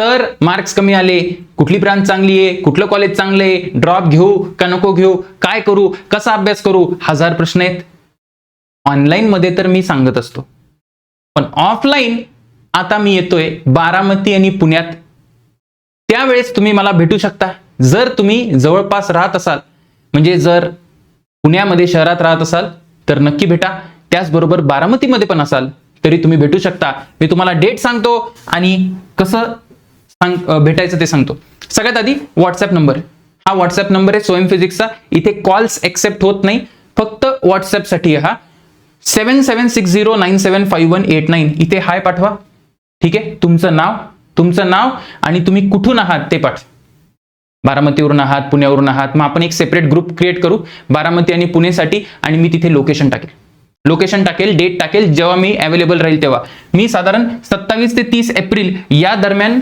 Sir marks कमी आले, कुठली ब्रांच चांगली आहे, कुठलं कॉलेज चांगलं आहे, ड्रॉप घेऊ का नको घेऊ, काय करू, कसा अभ्यास करू, 1000 प्रश्न आहेत. ऑनलाईन मध्ये तर मी सांगत असतो, पण ऑफलाईन आता मी येतोय बारामती आणि पुण्यात. त्यावेळेस तुम्ही मला भेटू शकता. जर तुम्ही जवळपास राहत असाल, म्हणजे जर पुण्यामध्ये शहरात राहत असाल तर नक्की भेटा. त्याचबरोबर बारामतीमध्ये पण असाल तरी तुम्ही भेटू शकता. मी तुम्हाला डेट सांगतो आणि कसं भेटायचं ते सांगतो. सगळ्यात आधी व्हॉट्सअप नंबर. हा व्हॉट्सअप नंबर आहे सोयम फिजिक्सचा. इथे कॉल्स एक्सेप्ट होत नाही, फक्त व्हॉट्सअपसाठी हा 7760975189. इथे हाय पाठवा. ठीक आहे, तुमचं नाव आणि तुम्ही कुठून आहात ते पाठवा. बारामतीवरून आहात, पुण्यावरून आहात, मग आपण एक सेपरेट ग्रुप क्रिएट करू बारामती आणि पुणेसाठी, आणि मी तिथे लोकेशन टाकेल, डेट टाकेल, जेव्हा मी अवेलेबल राहील तेव्हा. मी साधारण 27 ते 30 एप्रिल या दरम्यान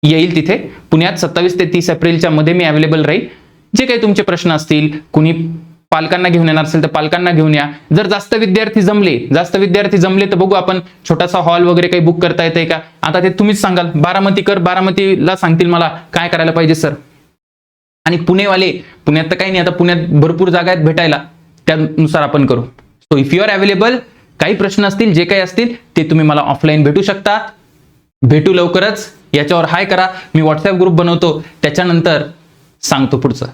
येईल तिथे पुण्यात. 27 ते 30 एप्रिलच्या मध्ये मी अवेलेबल राहील. जे काही तुमचे प्रश्न असतील, कुणी पालकांना घेऊन येणार असेल तर पालकांना घेऊन या. जर जास्त विद्यार्थी जमले तर बघू आपण छोटासा हॉल वगैरे काही बुक करता येते का. आता ते तुम्हीच सांगाल. बारामतीला सांगतील मला काय करायला पाहिजे सर. आणि पुण्यात तर काही नाही, आता पुण्यात भरपूर जागा आहेत भेटायला, त्यानुसार आपण करू. So if you are available, काही प्रश्न असतील, जे काही असतील ते तुम्ही मला ऑफलाईन भेटू शकता. भेटू लवकरच. याच्यावर हाय करा. मी व्हॉट्सअप ग्रुप बनवतो, त्याच्यानंतर सांगतो पुढचं.